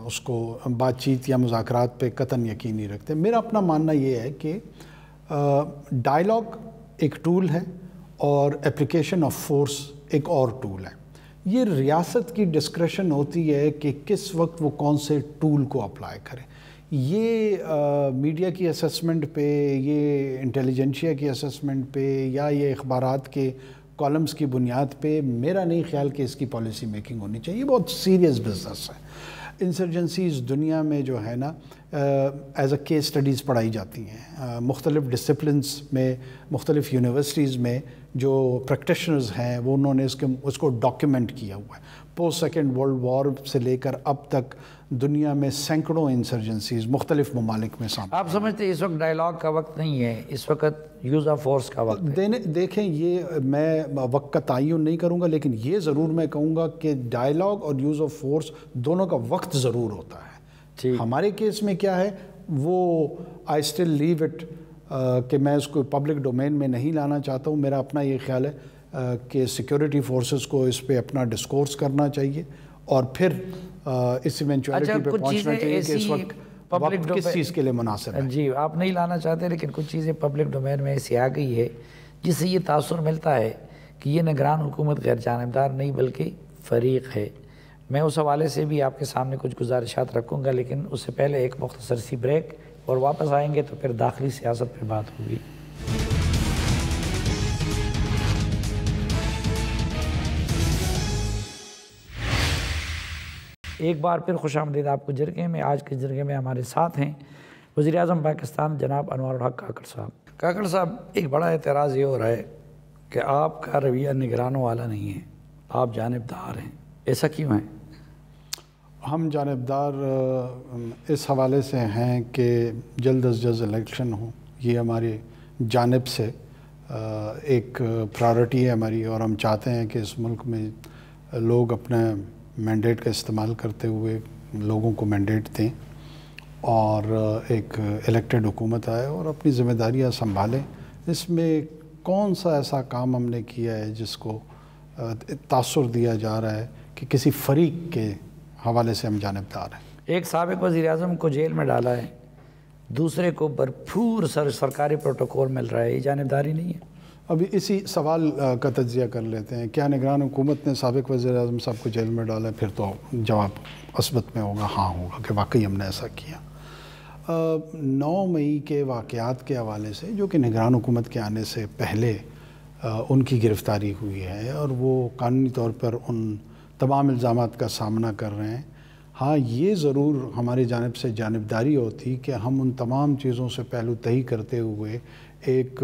اس کو بات چیت یا مذاکرات پہ قطعاً یقین نہیں رکھتے. میرا اپنا ماننا یہ ہے کہ ڈائلاگ ایک ٹول ہے اور اپلیکیشن آف فورس ایک اور ٹول ہے. یہ ریاست کی ڈسکریشن ہوتی ہے کہ کس وقت وہ کون سے ٹول کو اپلائی کرے. یہ میڈیا کی اسسمنٹ پہ، یہ انٹیلیجنشیا کی اسسمنٹ پہ، یا یہ اخبارات کے کالمز کی بنیاد پہ میرا نہیں خیال کہ اس کی پالیسی میکنگ ہونی چاہیے. یہ بہت سیریس بزنس ہے. انسرجنسیز دنیا میں جو ہے نا ایز اے کیس اسٹڈیز پڑھائی جاتی ہیں. مختلف ڈسپلنس میں، مختلف یونیورسٹیز میں جو پریکٹیشنرز ہیں وہ انہوں نے اس کو ڈاکیومنٹ کیا ہوا ہے. پوسٹ سیکنڈ ورلڈ وار سے لے کر اب تک دنیا میں سینکڑوں انسرجنسیز مختلف ممالک میں سامنے. آپ سمجھتے ہیں اس وقت ڈائیلاگ کا وقت نہیں ہے، اس وقت یوز آف فورس کا وقت ہے؟ دیکھیں، یہ میں وقت کا تعین نہیں کروں گا، لیکن یہ ضرور میں کہوں گا کہ ڈائیلاگ اور یوز آف فورس دونوں کا وقت ضرور ہوتا ہے. ہمارے کیس میں کیا ہے، وہ آئی اسٹل لیو اٹ کہ میں اس کو پبلک ڈومین میں نہیں لانا چاہتا ہوں. میرا اپنا یہ خیال ہے کہ سیکیورٹی فورسز کو اس پہ اپنا ڈسکورس کرنا چاہیے، اور پھر اس ایونچوالٹی پہ پہنچنا چاہیے کہ اس وقت کس چیز کے لیے مناسب ہے. جی، آپ نہیں لانا چاہتے، لیکن کچھ چیزیں پبلک ڈومین میں ایسی آ گئی ہے جس سے یہ تاثر ملتا ہے کہ یہ نگران حکومت غیر جانبدار نہیں بلکہ فریق ہے. میں اس حوالے سے بھی آپ کے سامنے کچھ گزارشات رکھوں گا، لیکن اس سے پہلے ایک مختصر سی بریک، اور واپس آئیں گے تو پھر داخلی سیاست پہ بات ہوگی. ایک بار پھر خوش آمدید آپ کو جرگے میں. آج کے جرگے میں ہمارے ساتھ ہیں وزیر اعظم پاکستان جناب انوار الحق کاکڑ صاحب. کاکڑ صاحب، ایک بڑا اعتراض یہ ہو رہا ہے کہ آپ کا رویہ نگرانوں والا نہیں ہے، آپ جانبدار ہیں. ایسا کیوں ہے؟ ہم جانبدار اس حوالے سے ہیں کہ جلد از جلد الیکشن ہو. یہ ہماری جانب سے ایک پرائورٹی ہے ہماری، اور ہم چاہتے ہیں کہ اس ملک میں لوگ اپنے مینڈیٹ کا استعمال کرتے ہوئے لوگوں کو مینڈیٹ دیں اور ایک الیکٹڈ حکومت آئے اور اپنی ذمہ داریاں سنبھالیں. اس میں کون سا ایسا کام ہم نے کیا ہے جس کو تاثر دیا جا رہا ہے کہ کسی فریق کے حوالے سے ہم جانبدار ہیں؟ ایک سابق وزیر اعظم کو جیل میں ڈالا ہے، دوسرے کو بھرپور سرکاری پروٹوکول مل رہا ہے، یہ جانبداری نہیں ہے؟ ابھی اسی سوال کا تجزیہ کر لیتے ہیں. کیا نگران حکومت نے سابق وزیر اعظم صاحب کو جیل میں ڈالا؟ پھر تو جواب مثبت میں ہوگا، ہاں ہوگا کہ واقعی ہم نے ایسا کیا. 9 مئی کے واقعات کے حوالے سے، جو کہ نگران حکومت کے آنے سے پہلے ان کی گرفتاری ہوئی ہے اور وہ قانونی طور پر ان تمام الزامات کا سامنا کر رہے ہیں. ہاں، یہ ضرور ہماری جانب سے جانبداری ہوتی کہ ہم ان تمام چیزوں سے پہلو تہی کرتے ہوئے ایک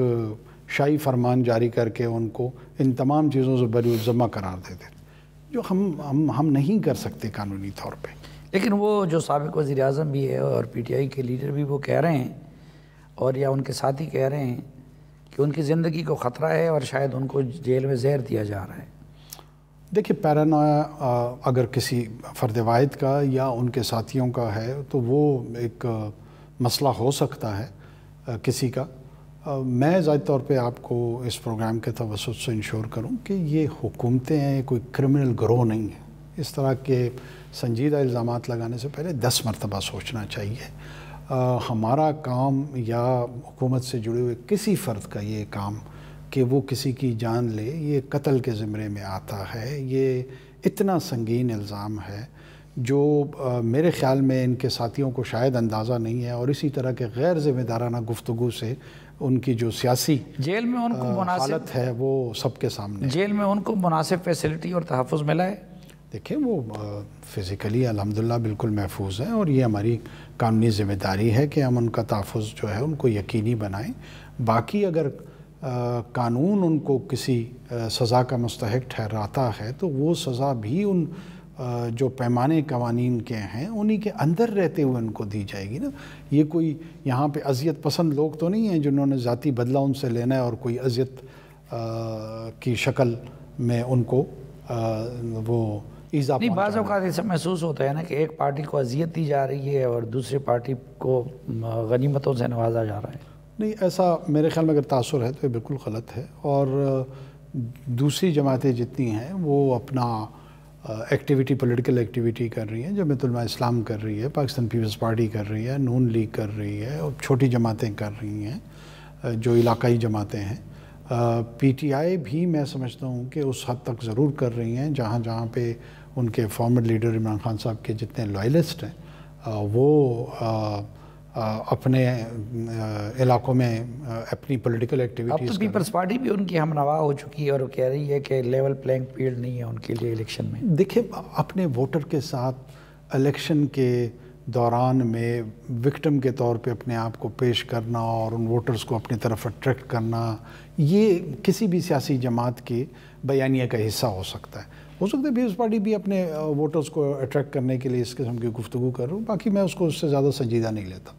شاہی فرمان جاری کر کے ان کو ان تمام چیزوں سے بری الذمہ قرار دیتے، جو ہم نہیں کر سکتے قانونی طور پہ. لیکن وہ جو سابق وزیر اعظم بھی ہے اور پی ٹی آئی کے لیڈر بھی وہ کہہ رہے ہیں، اور یا ان کے ساتھی کہہ رہے ہیں کہ ان کی زندگی کو خطرہ ہے اور شاید ان کو جیل میں زہر دیا جا رہا ہے. دیکھیے، پیرانویا اگر کسی فرد واحد کا یا ان کے ساتھیوں کا ہے تو وہ ایک مسئلہ ہو سکتا ہے کسی کا. میں ذاتی طور پہ آپ کو اس پروگرام کے توسط سے انشور کروں کہ یہ حکومتیں ہیں، کوئی کرمنل گروہ نہیں ہے. اس طرح کے سنجیدہ الزامات لگانے سے پہلے 10 مرتبہ سوچنا چاہیے. ہمارا کام یا حکومت سے جڑے ہوئے کسی فرد کا یہ کام کہ وہ کسی کی جان لے، یہ قتل کے زمرے میں آتا ہے. یہ اتنا سنگین الزام ہے جو میرے خیال میں ان کے ساتھیوں کو شاید اندازہ نہیں ہے، اور اسی طرح کے غیر ذمہ دارانہ گفتگو سے ان کی جو سیاسی جیل میں ان کو حالت ہے وہ سب کے سامنے. جیل میں ان کو مناسب فیسلٹی اور تحفظ ملا ہے؟ دیکھیں، وہ فزیکلی الحمدللہ بالکل محفوظ ہیں، اور یہ ہماری قانونی ذمہ داری ہے کہ ہم ان کا تحفظ جو ہے ان کو یقینی بنائیں. باقی اگر قانون ان کو کسی سزا کا مستحق ٹھہراتا ہے تو وہ سزا بھی ان جو پیمانے قوانین کے ہیں انہی کے اندر رہتے ہوئے ان کو دی جائے گی نا. یہ کوئی یہاں پہ اذیت پسند لوگ تو نہیں ہیں جنہوں نے ذاتی بدلہ ان سے لینا ہے اور کوئی اذیت کی شکل میں ان کو وہ ایزا نہیں. بعض اوقات ایسا محسوس ہوتا ہے نا کہ ایک پارٹی کو اذیت دی جا رہی ہے اور دوسری پارٹی کو غنیمتوں سے نوازا جا رہا ہے. نہیں، ایسا میرے خیال میں اگر تاثر ہے تو یہ بالکل غلط ہے. اور دوسری جماعتیں جتنی ہیں وہ اپنا ایکٹیویٹی، پولیٹیکل ایکٹیویٹی کر رہی ہیں. جمعیت علماء اسلام کر رہی ہے، پاکستان پیپلز پارٹی کر رہی ہے، نون لیگ کر رہی ہے، اور چھوٹی جماعتیں کر رہی ہیں جو علاقائی جماعتیں ہیں. پی ٹی آئی بھی میں سمجھتا ہوں کہ اس حد تک ضرور کر رہی ہیں جہاں جہاں پہ ان کے فارمر لیڈر عمران خان صاحب کے جتنے لوائلسٹ ہیں وہ اپنے علاقوں میں اپنی پولیٹیکل ایکٹیویٹیز. اب تو پیپلز پارٹی بھی ان کی ہم نوا ہو چکی ہے اور وہ کہہ رہی ہے کہ لیول پلینگ فیلڈ نہیں ہے ان کے لیے الیکشن میں. دیکھیں اپنے ووٹر کے ساتھ الیکشن کے دوران میں وکٹم کے طور پہ اپنے آپ کو پیش کرنا اور ان ووٹرز کو اپنی طرف اٹریکٹ کرنا یہ کسی بھی سیاسی جماعت کے بیانیہ کا حصہ ہو سکتا ہے. ہو سکتا ہے پیپلز پارٹی بھی اپنے ووٹرز کو اٹریکٹ کرنے کے لیے اس قسم کی گفتگو کر رہا ہوں. باقی میں اس کو اس سے زیادہ سنجیدہ نہیں لیتا.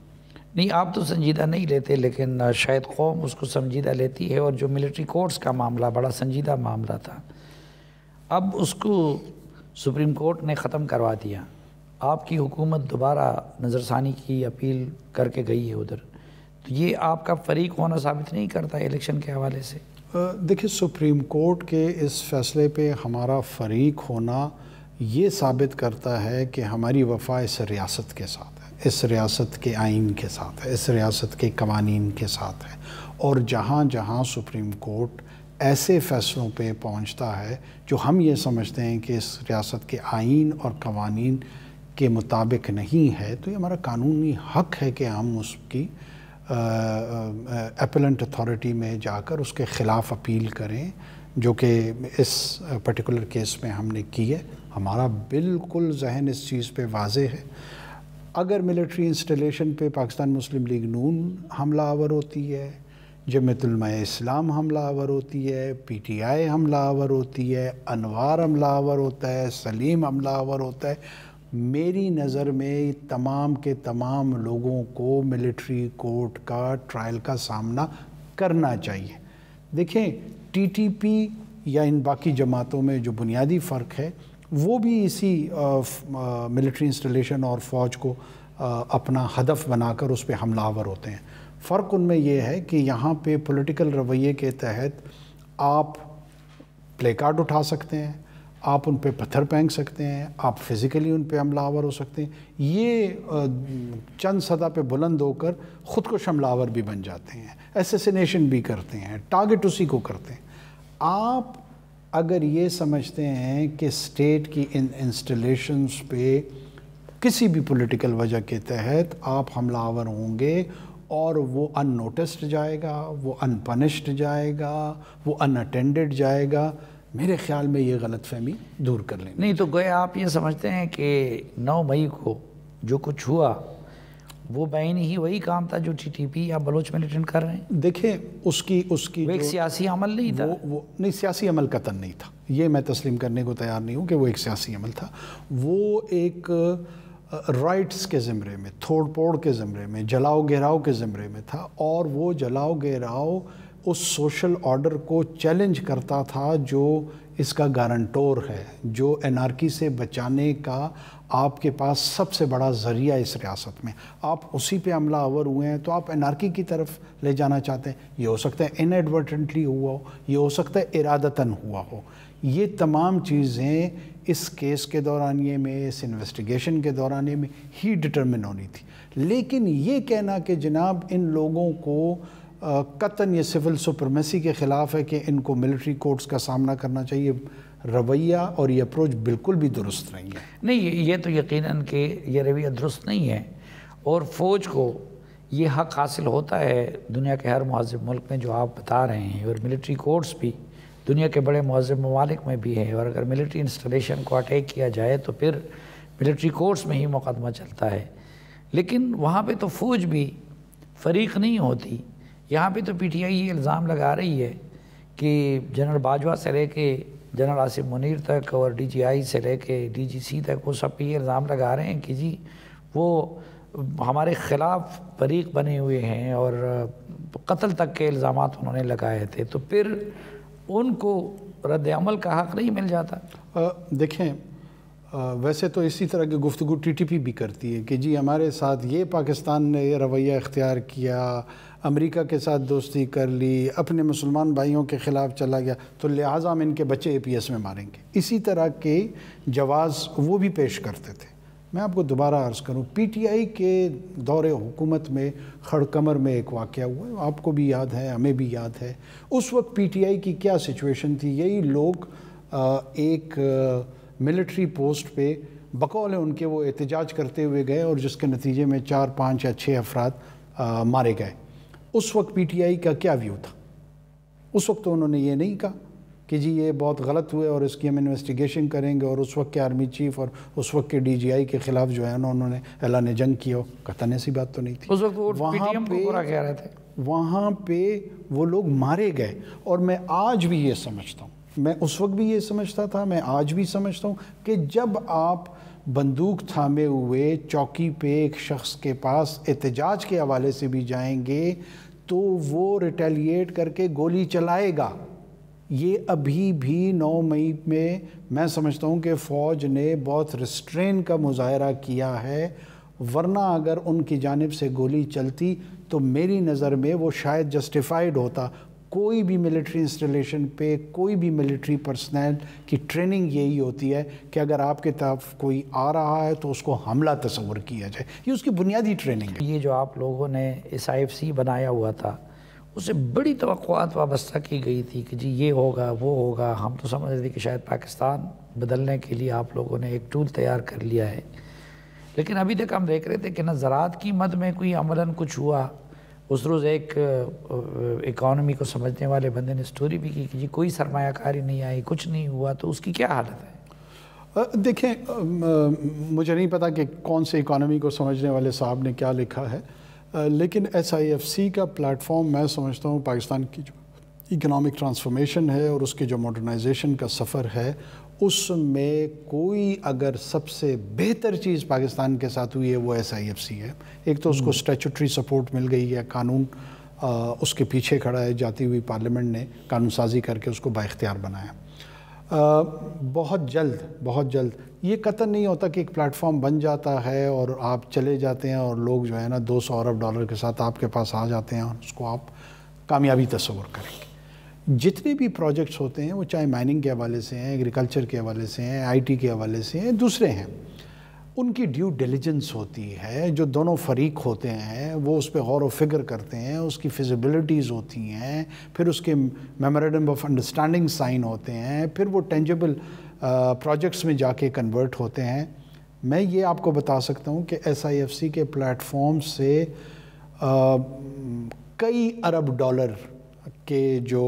نہیں آپ تو سنجیدہ نہیں لیتے لیکن شاید قوم اس کو سنجیدہ لیتی ہے. اور جو ملٹری کورٹس کا معاملہ بڑا سنجیدہ معاملہ تھا اب اس کو سپریم کورٹ نے ختم کروا دیا. آپ کی حکومت دوبارہ نظر ثانی کی اپیل کر کے گئی ہے ادھر, تو یہ آپ کا فریق ہونا ثابت نہیں کرتا الیکشن کے حوالے سے؟ دیکھیں سپریم کورٹ کے اس فیصلے پہ ہمارا فریق ہونا یہ ثابت کرتا ہے کہ ہماری وفا اس ریاست کے ساتھ ہے, اس ریاست کے آئین کے ساتھ ہے, اس ریاست کے قوانین کے ساتھ ہے. اور جہاں جہاں سپریم کورٹ ایسے فیصلوں پہ پہنچتا ہے جو ہم یہ سمجھتے ہیں کہ اس ریاست کے آئین اور قوانین کے مطابق نہیں ہے تو یہ ہمارا قانونی حق ہے کہ ہم اس کی اپیلنٹ اتھارٹی میں جا کر اس کے خلاف اپیل کریں, جو کہ اس پرٹیکولر کیس میں ہم نے کی ہے. ہمارا بالکل ذہن اس چیز پہ واضح ہے. اگر ملٹری انسٹالیشن پہ پاکستان مسلم لیگ نون حملہ آور ہوتی ہے, جمعیت علماء اسلام حملہ آور ہوتی ہے, پی ٹی آئی حملہ آور ہوتی ہے, انوار حملہ آور ہوتا ہے, سلیم حملہ آور ہوتا ہے, میری نظر میں تمام کے تمام لوگوں کو ملٹری کورٹ کا ٹرائل کا سامنا کرنا چاہیے. دیکھیں ٹی ٹی پی یا ان باقی جماعتوں میں جو بنیادی فرق ہے وہ بھی اسی ملٹری انسٹالیشن اور فوج کو اپنا ہدف بنا کر اس پہ حملہ آور ہوتے ہیں. فرق ان میں یہ ہے کہ یہاں پہ پولیٹیکل رویے کے تحت آپ پلے کارڈ اٹھا سکتے ہیں, آپ ان پہ پتھر پھینک سکتے ہیں, آپ فزیکلی ان پہ حملہ آور ہو سکتے ہیں. یہ چند سطح پہ بلند ہو کر خود کو حملہ آور بھی بن جاتے ہیں, ایسیسینیشن بھی کرتے ہیں, ٹارگٹ اسی کو کرتے ہیں. آپ اگر یہ سمجھتے ہیں کہ اسٹیٹ کی ان انسٹالیشنز پہ کسی بھی پولیٹیکل وجہ کے تحت آپ حملہ آور ہوں گے اور وہ ان نوٹسڈ جائے گا, وہ ان پنشڈ جائے گا, وہ ان اٹینڈڈ جائے گا, میرے خیال میں یہ غلط فہمی دور کر لیں. نہیں تو گویا آپ یہ سمجھتے ہیں کہ 9 مئی کو جو کچھ ہوا وہ بعینی ہی وہی کام تھا جو ٹی ٹی پی یا بلوچ ملیٹنٹ کر رہے ہیں؟ دیکھیں اس کی وہ ایک سیاسی عمل نہیں تھا. وہ نہیں, سیاسی عمل قطعاً نہیں تھا, یہ میں تسلیم کرنے کو تیار نہیں ہوں کہ وہ ایک سیاسی عمل تھا. وہ ایک رائٹس کے زمرے میں, توڑ پھوڑ کے زمرے میں, جلاؤ گھیراؤ کے زمرے میں تھا. اور وہ جلاؤ گھیراؤ اس سوشل آرڈر کو چیلنج کرتا تھا جو اس کا گارنٹور ہے, جو انارکی سے بچانے کا آپ کے پاس سب سے بڑا ذریعہ اس ریاست میں. آپ اسی پہ حملہ آور ہوئے ہیں تو آپ انارکی کی طرف لے جانا چاہتے ہیں. یہ ہو سکتا ہے ان ایڈورٹنٹلی ہوا ہو, یہ ہو سکتا ہے ارادتاً ہوا ہو. یہ تمام چیزیں اس کیس کے دورانیے میں, اس انویسٹیگیشن کے دورانیے میں ہی ڈٹرمن ہونی تھی. لیکن یہ کہنا کہ جناب ان لوگوں کو قطعاً یہ سول سپرمیسی کے خلاف ہے کہ ان کو ملٹری کورٹس کا سامنا کرنا چاہیے, رویہ اور یہ اپروچ بالکل بھی درست نہیں ہے. نہیں یہ تو یقیناً کہ یہ رویہ درست نہیں ہے. اور فوج کو یہ حق حاصل ہوتا ہے دنیا کے ہر مہذب ملک میں جو آپ بتا رہے ہیں, اور ملٹری کورٹس بھی دنیا کے بڑے مہذب ممالک میں بھی ہے. اور اگر ملٹری انسٹالیشن کو اٹیک کیا جائے تو پھر ملٹری کورٹس میں ہی مقدمہ چلتا ہے. لیکن وہاں پہ تو فوج بھی فریق نہیں ہوتی. یہاں پہ تو پی ٹی آئی یہ الزام لگا رہی ہے کہ جنرل باجوہ سے لے کے جنرل عاصم منیر تک اور ڈی جی آئی سے لے کے ڈی جی سی تک وہ سب پہ یہ الزام لگا رہے ہیں کہ جی وہ ہمارے خلاف فریق بنے ہوئے ہیں اور قتل تک کے الزامات انہوں نے لگائے تھے. تو پھر ان کو رد عمل کا حق نہیں مل جاتا؟ دیکھیں ویسے تو اسی طرح کی گفتگو ٹی ٹی پی بھی کرتی ہے کہ جی ہمارے ساتھ یہ پاکستان نے یہ رویہ اختیار کیا, امریکہ کے ساتھ دوستی کر لی, اپنے مسلمان بھائیوں کے خلاف چلا گیا, تو لہٰذا ہم ان کے بچے اے پی ایس میں ماریں گے. اسی طرح کے جواز وہ بھی پیش کرتے تھے. میں آپ کو دوبارہ عرض کروں، پی ٹی آئی کے دور حکومت میں کھڑکمر میں ایک واقعہ ہوا ہے، آپ کو بھی یاد ہے، ہمیں بھی یاد ہے۔ اس وقت پی ٹی آئی کی کیا سچویشن تھی؟ یہی لوگ ایک ملٹری پوسٹ پہ بقول ان کے وہ احتجاج کرتے ہوئے گئے اور جس کے نتیجے میں 4 5 یا 6 افراد مارے گئے۔ اس وقت پی ٹی آئی کا کیا ویو تھا؟ اس وقت تو انہوں نے یہ نہیں کہا کہ جی یہ بہت غلط ہوئے اور اس کی ہم انویسٹیگیشن کریں گے، اور اس وقت کے آرمی چیف اور اس وقت کے ڈی جی آئی کے خلاف جو ہے نا انہوں نے اعلان جنگ کیا ہو، قطعاً ایسی بات تو نہیں تھی۔ اس وقت وہ پی ٹی ایم کو برا کہہ رہے تھے، وہاں پہ وہ لوگ مارے گئے۔ اور میں آج بھی یہ سمجھتا ہوں، میں اس وقت بھی یہ سمجھتا تھا، میں آج بھی سمجھتا ہوں کہ جب آپ بندوق تھامے ہوئے چوکی پہ ایک شخص کے پاس احتجاج کے حوالے سے بھی جائیں گے تو وہ ریٹیلیٹ کر کے گولی چلائے گا۔ یہ ابھی بھی 9 مئی میں سمجھتا ہوں کہ فوج نے بہت ریسٹرین کا مظاہرہ کیا ہے، ورنہ اگر ان کی جانب سے گولی چلتی تو میری نظر میں وہ شاید جسٹیفائیڈ ہوتا۔ کوئی بھی ملٹری انسٹالیشن پہ کوئی بھی ملٹری پرسنل کی ٹریننگ یہی ہوتی ہے کہ اگر آپ کے طرف کوئی آ رہا ہے تو اس کو حملہ تصور کیا جائے، یہ اس کی بنیادی ٹریننگ ہے۔ یہ جو آپ لوگوں نے اس آئی ایف سی بنایا ہوا تھا اسے بڑی توقعات وابستہ کی گئی تھی کہ جی یہ ہوگا وہ ہوگا، ہم تو سمجھ رہے تھے کہ شاید پاکستان بدلنے کے لیے آپ لوگوں نے ایک ٹول تیار کر لیا ہے، لیکن ابھی تک ہم دیکھ رہے تھے کہ نہ زراعت کی مد میں کوئی عملاً کچھ ہوا۔ اس روز ایک اکانومی کو سمجھنے والے بندے نے سٹوری بھی کی کہ جی کوئی سرمایہ کاری نہیں آئی، کچھ نہیں ہوا، تو اس کی کیا حالت ہے؟ دیکھیں، مجھے نہیں پتا کہ کون سے اکانومی کو سمجھنے والے صاحب نے کیا لکھا ہے، لیکن ایس آئی ایف سی کا پلیٹ فارم میں سمجھتا ہوں پاکستان کی جو اکنامک ٹرانسفارمیشن ہے اور اس کے جو ماڈرنائزیشن کا سفر ہے اس میں کوئی اگر سب سے بہتر چیز پاکستان کے ساتھ ہوئی ہے وہ ایس آئی ایف سی ہے۔ ایک تو اس کو اسٹیچوٹری سپورٹ مل گئی ہے، قانون اس کے پیچھے کھڑا ہے، جاتی ہوئی پارلیمنٹ نے قانون سازی کر کے اس کو بااختیار بنایا۔ بہت جلد یہ قطعاً نہیں ہوتا کہ ایک پلیٹ فارم بن جاتا ہے اور آپ چلے جاتے ہیں اور لوگ جو ہے نا $200 ارب کے ساتھ آپ کے پاس آ جاتے ہیں اور اس کو آپ کامیابی تصور کریں گے۔ جتنے بھی پروجیکٹس ہوتے ہیں وہ چاہے مائننگ کے حوالے سے ہیں، ایگریکلچر کے حوالے سے ہیں، آئی ٹی کے حوالے سے ہیں، دوسرے ہیں، ان کی ڈیو ڈیلیجنس ہوتی ہے، جو دونوں فریق ہوتے ہیں وہ اس پہ غور و فکر کرتے ہیں، اس کی فیزیبلٹیز ہوتی ہیں، پھر اس کے میمورنڈم آف انڈرسٹینڈنگ سائن ہوتے ہیں، پھر وہ ٹینجیبل پروجیکٹس میں جا کے کنورٹ ہوتے ہیں۔ میں یہ آپ کو بتا سکتا ہوں کہ ایس آئی ایف سی کے پلیٹ فارم سے کئی ارب ڈالر کے جو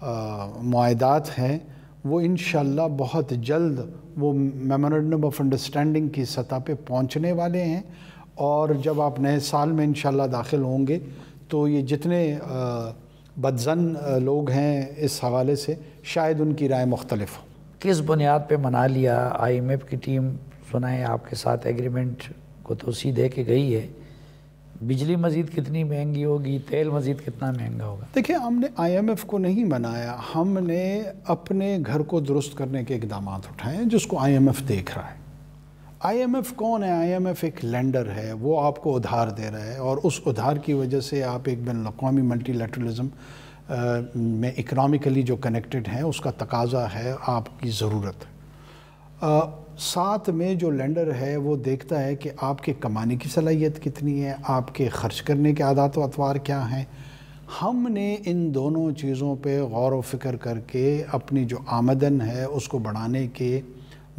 معاہدات ہیں وہ انشاءاللہ بہت جلد وہ میمورنڈم آف انڈرسٹینڈنگ کی سطح پہ پہنچنے والے ہیں، اور جب آپ نئے سال میں انشاءاللہ داخل ہوں گے تو یہ جتنے بدظن لوگ ہیں اس حوالے سے شاید ان کی رائے مختلف ہو۔ کس بنیاد پہ منا لیا؟ آئی ایم ایف کی ٹیم سنا ہے آپ کے ساتھ ایگریمنٹ کو توسیع دے کے گئی ہے، بجلی مزید کتنی مہنگی ہوگی، تیل مزید کتنا مہنگا ہوگا؟ دیکھیں، ہم نے آئی ایم ایف کو نہیں منایا، ہم نے اپنے گھر کو درست کرنے کے اقدامات اٹھائے ہیں جس کو آئی ایم ایف دیکھ رہا ہے۔ آئی ایم ایف کون ہے؟ آئی ایم ایف ایک لینڈر ہے، وہ آپ کو ادھار دے رہا ہے، اور اس ادھار کی وجہ سے آپ ایک بین الاقوامی ملٹی لیٹرلزم میں اکنامکلی جو کنیکٹڈ ہیں اس کا تقاضا ہے، آپ کی ضرورت ہے۔ ساتھ میں جو لینڈر ہے وہ دیکھتا ہے کہ آپ کے کمانے کی صلاحیت کتنی ہے، آپ کے خرچ کرنے کے عادات و اطوار کیا ہیں۔ ہم نے ان دونوں چیزوں پہ غور و فکر کر کے اپنی جو آمدن ہے اس کو بڑھانے کے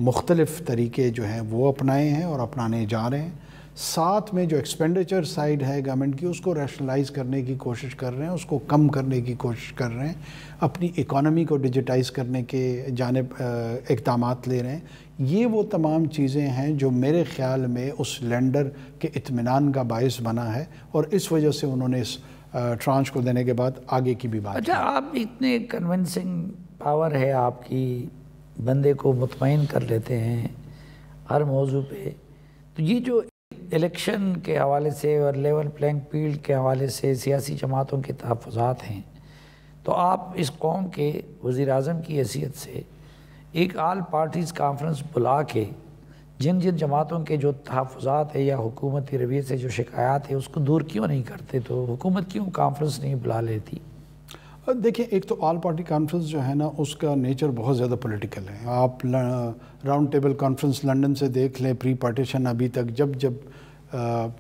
مختلف طریقے جو ہیں وہ اپنائے ہیں اور اپنانے جا رہے ہیں۔ ساتھ میں جو ایکسپینڈیچر سائیڈ ہے گورنمنٹ کی اس کو ریشنلائز کرنے کی کوشش کر رہے ہیں، اس کو کم کرنے کی کوشش کر رہے ہیں، اپنی اکانومی کو ڈیجیٹائز کرنے کے جانب اقدامات لے رہے ہیں۔ یہ وہ تمام چیزیں ہیں جو میرے خیال میں اس لینڈر کے اطمینان کا باعث بنا ہے، اور اس وجہ سے انہوں نے اس ٹرانچ کو دینے کے بعد آگے کی بھی بات کی۔ اچھا، آپ اتنے کنونسنگ پاور ہے آپ کی، بندے کو مطمئن کر لیتے ہیں ہر موضوع پہ، تو یہ جو الیکشن کے حوالے سے اور لیول پلینگ فیلڈ کے حوالے سے سیاسی جماعتوں کے تحفظات ہیں، تو آپ اس قوم کے وزیر اعظم کی حیثیت سے ایک آل پارٹیز کانفرنس بلا کے جن جماعتوں کے جو تحفظات ہے یا حکومتی رویے سے جو شکایات ہے اس کو دور کیوں نہیں کرتے؟ تو حکومت کیوں کانفرنس نہیں بلا لیتی؟ دیکھیں ایک تو آل پارٹی کانفرنس جو ہے نا اس کا نیچر بہت زیادہ پولیٹیکل ہے. آپ راؤنڈ ٹیبل کانفرنس لنڈن سے دیکھ لیں پری پارٹیشن ابھی تک جب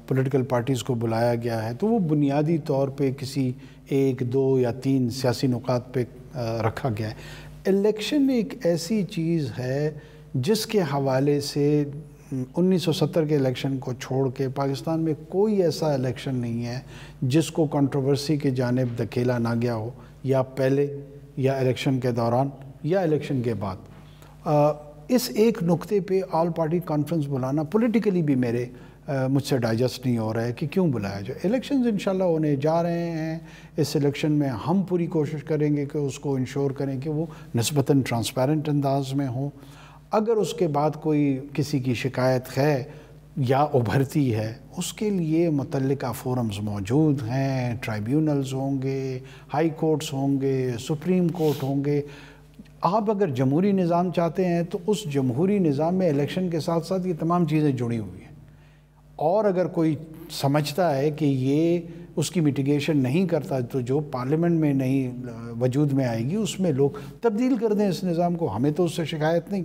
پولیٹیکل پارٹیز کو بلایا گیا ہے تو وہ بنیادی طور پہ کسی 1 2 یا 3 سیاسی نکات پہ رکھا گیا ہے. الیکشن ایک ایسی چیز ہے جس کے حوالے سے 1970 کے الیکشن کو چھوڑ کے پاکستان میں کوئی ایسا الیکشن نہیں ہے جس کو کنٹروورسی کے جانب دھکیلا نہ گیا ہو، یا پہلے یا الیکشن کے دوران یا الیکشن کے بعد. اس ایک نقطے پہ آل پارٹی کانفرنس بلانا پولیٹیکلی بھی مجھ سے ڈائجسٹ نہیں ہو رہا ہے کہ کیوں بلایا جائے. الیکشنز انشاءاللہ ہونے جا رہے ہیں. اس الیکشن میں ہم پوری کوشش کریں گے کہ اس کو انشور کریں کہ وہ نسبتاً ٹرانسپیرنٹ انداز میں ہوں. اگر اس کے بعد کوئی کسی کی شکایت ہے یا ابھرتی ہے اس کے لیے متعلقہ فورمز موجود ہیں، ٹرائیبیونلز ہوں گے، ہائی کورٹس ہوں گے، سپریم کورٹ ہوں گے. آپ اگر جمہوری نظام چاہتے ہیں تو اس جمہوری نظام میں الیکشن کے ساتھ ساتھ یہ تمام چیزیں جڑی ہوئی ہیں. اور اگر کوئی سمجھتا ہے کہ یہ اس کی میٹیگیشن نہیں کرتا تو جو پارلیمنٹ میں نہیں وجود میں آئے گی اس میں لوگ تبدیل کر دیں اس نظام کو. ہمیں تو اس سے شکایت نہیں،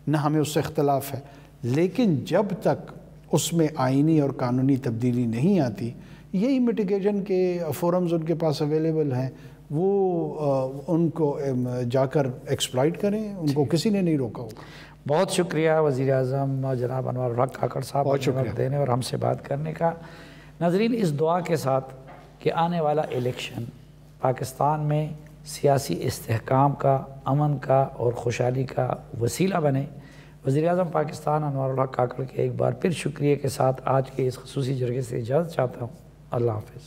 نہ ہمیں اس سے اختلاف ہے، لیکن جب تک اس میں آئینی اور قانونی تبدیلی نہیں آتی یہی میٹیگیشن کے فورمز ان کے پاس اویلیبل ہیں، وہ ان کو جا کر ایکسپلائٹ کریں، ان کو کسی نے نہیں روکا ہوگا. بہت شکریہ وزیر اعظم جناب انوار الحق کاکڑ صاحب وقت دینے اور ہم سے بات کرنے کا. ناظرین، اس دعا کے ساتھ کہ آنے والا الیکشن پاکستان میں سیاسی استحکام کا، امن کا اور خوشحالی کا وسیلہ بنے. وزیر اعظم پاکستان انوار الحق کاکڑ کے ایک بار پھر شکریہ کے ساتھ آج کے اس خصوصی جرگے سے اجازت چاہتا ہوں. اللہ حافظ.